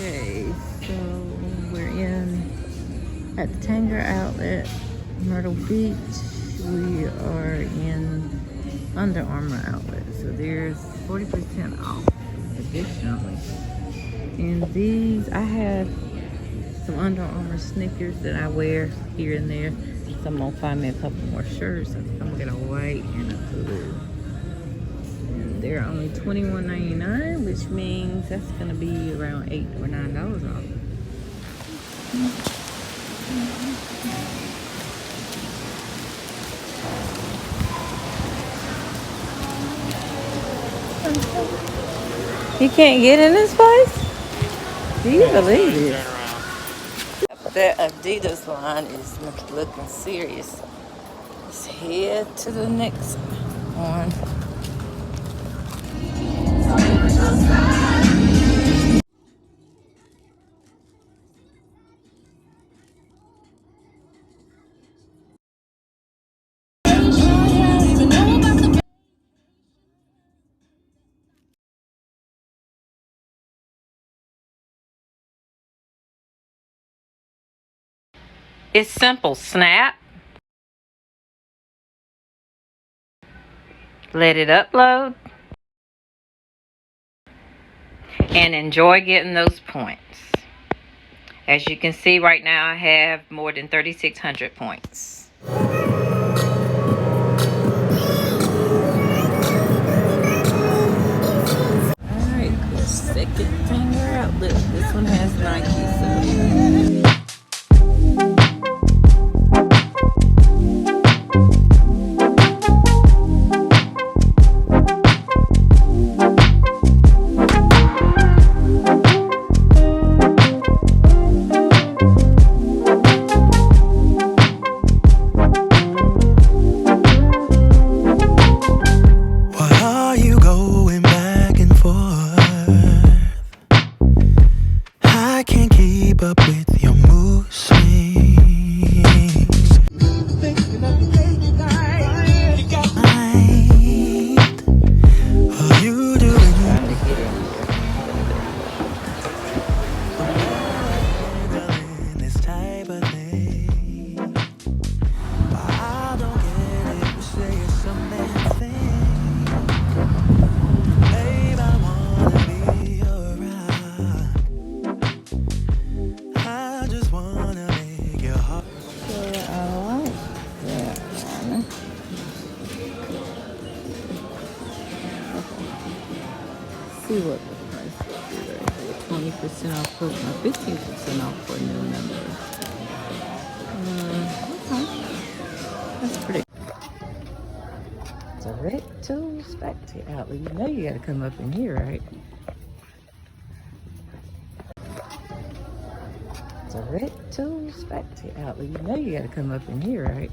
Okay, so we're at the Tanger Outlet, Myrtle Beach. We are in Under Armour outlet, so there's 40% off additionally. And these, I have some Under Armour sneakers that I wear here and there. So I'm gonna find me a couple more shirts. I think I'm gonna get a white and a blue. And they're only $21.99, which means that's gonna be around $8 or $9 off. You can't get in this place? Do you believe it? That Adidas line is looking serious. Let's head to the next one. It's simple. Snap. Let it upload. And enjoy getting those points. As you can see right now, I have more than 3,600 points. Alright, the second Tanger Outlet. This one has Nike, so see what the price will be right here. 20% off for 15% off for new members. Okay. That's pretty. Direct Tools Factory Outlet. You know you gotta come up in here, right? Direct Tools Factory Outlet. You know you gotta come up in here, right?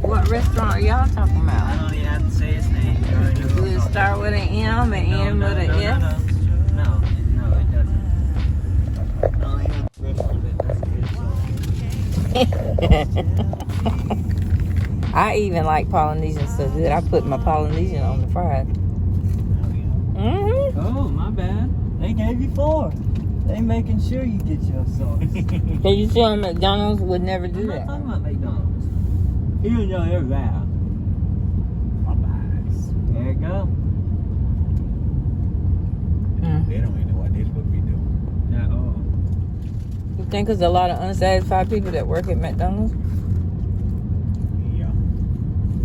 What restaurant are y'all talking about? I don't even have to say his name. Does it start with an M and end with an S? No, it doesn't. I don't even have a restaurant that does it. I even like Polynesian so good. I put my Polynesian on the fries. Oh, my bad. They gave you 4. They making sure you get your sauce. So you see, McDonald's would never do that. I'm not talking about McDonald's. Even though they're bad. Popeyes. There you go. They don't even know what they're supposed to be doing. At all. You think there's a lot of unsatisfied people that work at McDonald's? Yeah.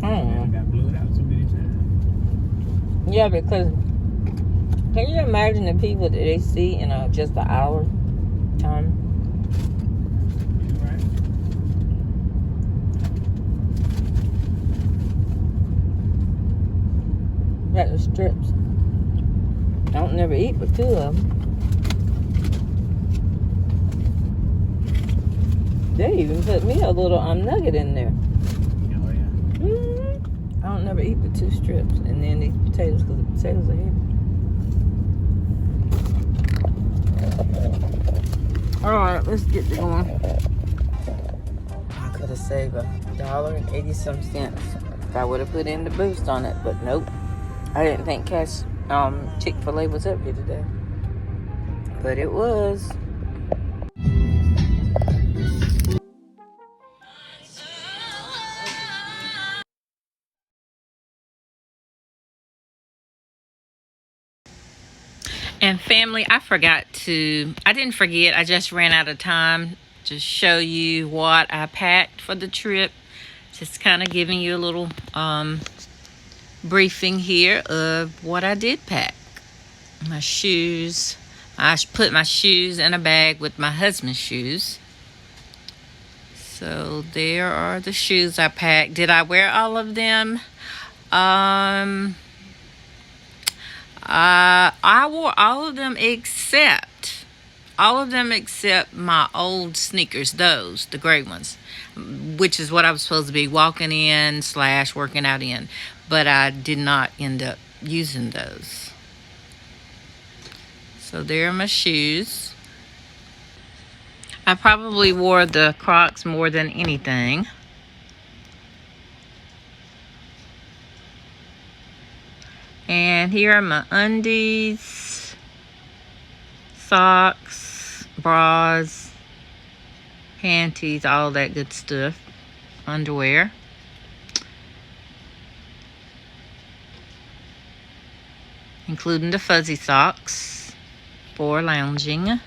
I don't know. They got blew out so many times. Yeah, because can you imagine the people that they see in just an hour time? You're right. At the strips. I don't never eat but 2 of them. They even put me a little nugget in there. Oh, yeah. I don't never eat but 2 strips. And then these potatoes, because the potatoes are heavy. Alright, let's get going. I could have saved $1.80 some cents I would have put in the boost on it, but nope. I didn't think Chick-fil-A was up here today, but it was. And family, I didn't forget, I just ran out of time to show you what I packed for the trip. Just kind of giving you a little briefing here of what I did pack. My shoes. I put my shoes in a bag with my husband's shoes. So there are the shoes I packed. Did I wear all of them? I wore all of them except my old sneakers, the gray ones, which is what I was supposed to be walking in / working out in, but I did not end up using those. So there are my shoes. I probably wore the Crocs more than anything. And here are my undies, socks, bras, panties, all that good stuff, underwear. Including the fuzzy socks for lounging.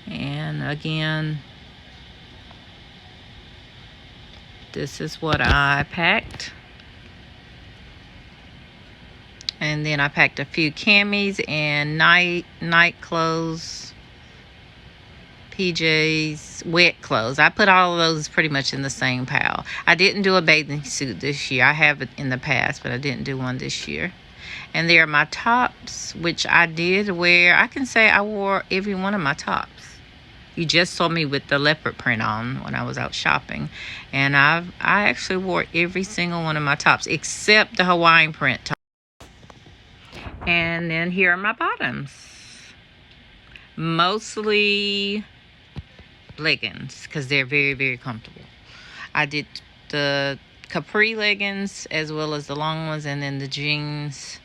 And again, this is what I packed. And then I packed a few camis and night clothes, PJs, wet clothes. I put all of those pretty much in the same pile. I didn't do a bathing suit this year. I have it in the past, but I didn't do one this year. And there are my tops, which I did wear. I can say I wore every one of my tops. You just saw me with the leopard print on when I was out shopping. And I actually wore every single one of my tops except the Hawaiian print top. And then here are my bottoms. Mostly leggings because they're very, very comfortable. I did the capri leggings as well as the long ones, and then the jeans.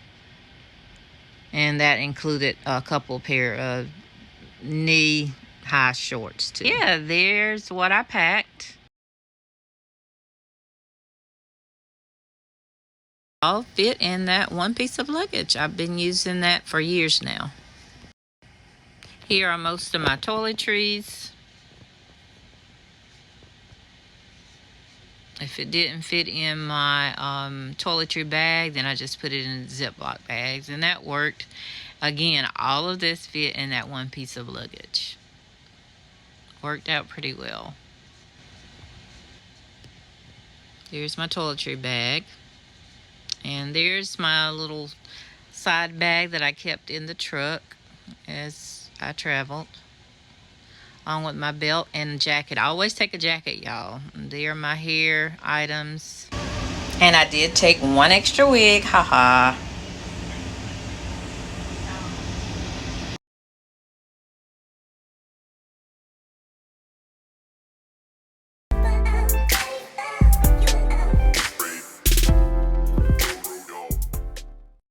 And that included a couple pair of knee-high shorts too. Yeah, there's what I packed. All fit in that one piece of luggage. I've been using that for years now. Here are most of my toiletries. If it didn't fit in my toiletry bag, then I just put it in Ziploc bags, and that worked. Again, all of this fit in that one piece of luggage. Worked out pretty well. Here's my toiletry bag. And there's my little side bag that I kept in the truck as I traveled, along with my belt and jacket. I always take a jacket, y'all. There are my hair items. And I did take one extra wig, haha.